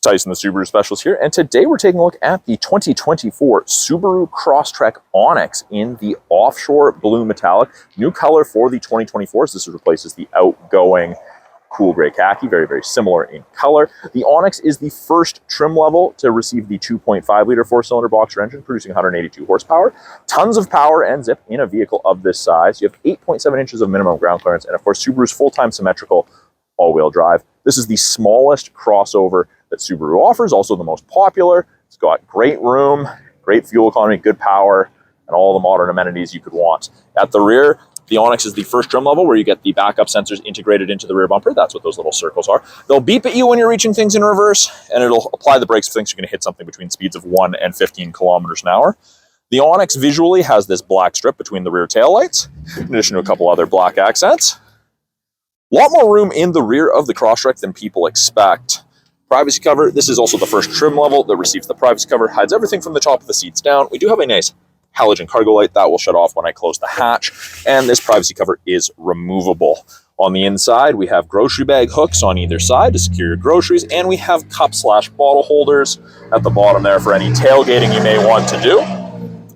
Tyson, the Subaru Specialist here, and today we're taking a look at the 2024 Subaru Crosstrek Onyx in the Offshore Blue Metallic. New color for the 2024s. This replaces the outgoing cool gray khaki, very, very similar in color. The Onyx is the first trim level to receive the 2.5-liter four-cylinder boxer engine, producing 182 horsepower. Tons of power and zip in a vehicle of this size. You have 8.7 inches of minimum ground clearance, and of course, Subaru's full-time symmetrical all-wheel drive. This is the smallest crossover that Subaru offers, also the most popular. It's got great room, great fuel economy, good power, and all the modern amenities you could want. At the rear, the Onyx is the first trim level where you get the backup sensors integrated into the rear bumper. That's what those little circles are. They'll beep at you when you're reaching things in reverse, and it'll apply the brakes if things you're going to hit something between speeds of 1 and 15 kilometers an hour. The Onyx visually has this black strip between the rear taillights, in addition to a couple other black accents. A lot more room in the rear of the Crosstrek than people expect. Privacy cover. This is also the first trim level that receives the privacy cover. Hides everything from the top of the seats down. We do have a nice halogen cargo light that will shut off when I close the hatch. And this privacy cover is removable. On the inside, we have grocery bag hooks on either side to secure your groceries. And we have cup/bottle holders at the bottom there for any tailgating you may want to do.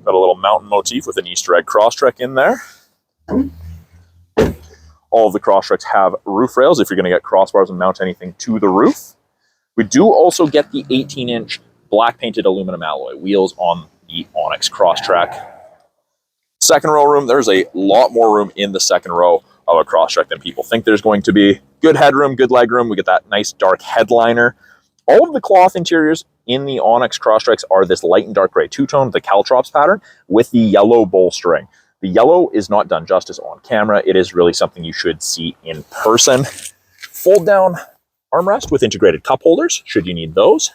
Got a little mountain motif with an Easter egg Crosstrek in there. All of the Crosstreks have roof rails if you're going to get crossbars and mount anything to the roof. We do also get the 18-inch black painted aluminum alloy wheels on the Onyx Crosstrek. Second row room, there's a lot more room in the second row of a Crosstrek than people think there's going to be. Good headroom, good legroom. We get that nice dark headliner. All of the cloth interiors in the Onyx Crosstreks are this light and dark gray two-tone, the caltrops pattern, with the yellow bolstering. The yellow is not done justice on camera. It is really something you should see in person. Fold down armrest with integrated cup holders, should you need those.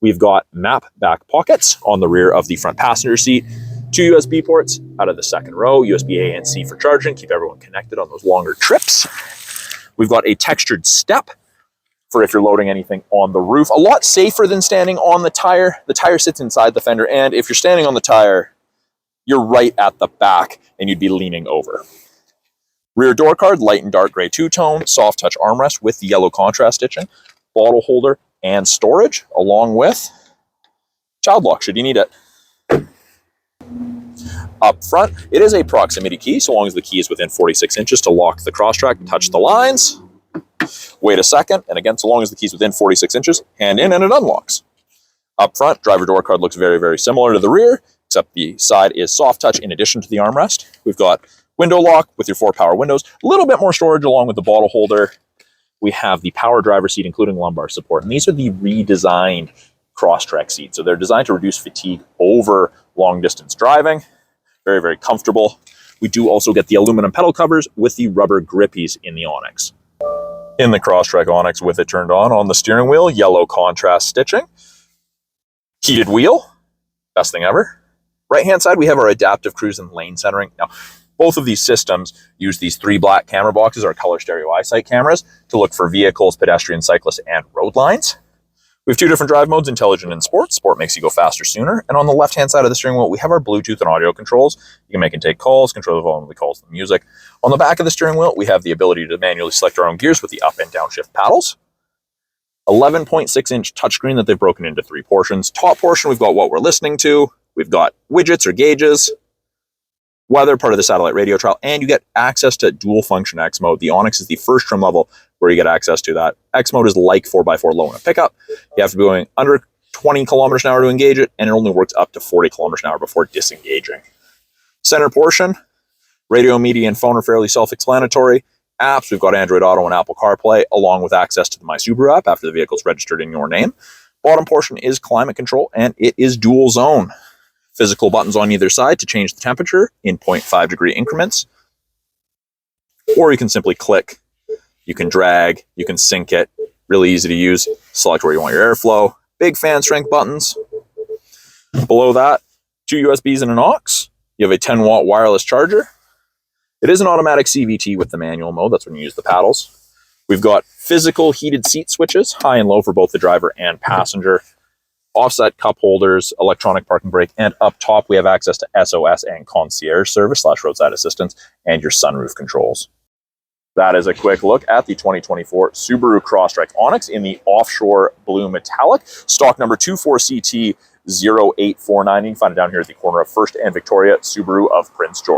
We've got map back pockets on the rear of the front passenger seat. 2 USB ports out of the second row, USB A and C for charging, keep everyone connected on those longer trips. We've got a textured step for if you're loading anything on the roof. A lot safer than standing on the tire. The tire sits inside the fender, and if you're standing on the tire, you're right at the back and you'd be leaning over. Rear door card, light and dark gray two-tone, soft touch armrest with the yellow contrast stitching, bottle holder and storage, along with child lock should you need it. Up front, it is a proximity key, so long as the key is within 46 inches to lock the Crosstrek, touch the lines. Wait a second, and again, so long as the key's within 46 inches, hand in and it unlocks. Up front, driver door card looks very, very similar to the rear, except the side is soft touch in addition to the armrest. We've got window lock with your 4 power windows, a little bit more storage along with the bottle holder. We have the power driver seat, including lumbar support, and these are the redesigned Crosstrek seats. So they're designed to reduce fatigue over long distance driving. Very, very comfortable. We do also get the aluminum pedal covers with the rubber grippies in the Onyx. In the Crosstrek Onyx with it turned on the steering wheel, yellow contrast stitching. Heated wheel, best thing ever. Right-hand side, we have our adaptive cruise and lane centering. Now, both of these systems use these 3 black camera boxes, our color stereo EyeSight cameras, to look for vehicles, pedestrians, cyclists, and road lines. We have 2 different drive modes, intelligent and sport. Sport makes you go faster sooner. And on the left-hand side of the steering wheel, we have our Bluetooth and audio controls. You can make and take calls, control the volume of the calls and the music. On the back of the steering wheel, we have the ability to manually select our own gears with the up and downshift paddles. 11.6-inch touchscreen that they've broken into 3 portions. Top portion, we've got what we're listening to. We've got widgets or gauges, weather, part of the satellite radio trial, and you get access to dual function X mode. The Onyx is the first trim level where you get access to that. X mode is like 4x4 low in a pickup. You have to be going under 20 kilometers an hour to engage it, and it only works up to 40 kilometers an hour before disengaging. Center portion, radio, media, and phone are fairly self-explanatory. Apps, we've got Android Auto and Apple CarPlay, along with access to the My Subaru app after the vehicle's registered in your name. Bottom portion is climate control, and it is dual zone. Physical buttons on either side to change the temperature in 0.5 degree increments. Or you can simply click, you can drag, you can sync it, really easy to use. Select where you want your airflow. Big fan strength buttons. Below that, 2 USBs and an aux. You have a 10-watt wireless charger. It is an automatic CVT with the manual mode. That's when you use the paddles. We've got physical heated seat switches, high and low for both the driver and passenger. Offset cup holders, electronic parking brake, and up top we have access to SOS and concierge service / roadside assistance and your sunroof controls. That is a quick look at the 2024 Subaru Crosstrek Onyx in the Offshore Blue Metallic. Stock number 24CT0849. You can find it down here at the corner of 1st and Victoria, Subaru of Prince George.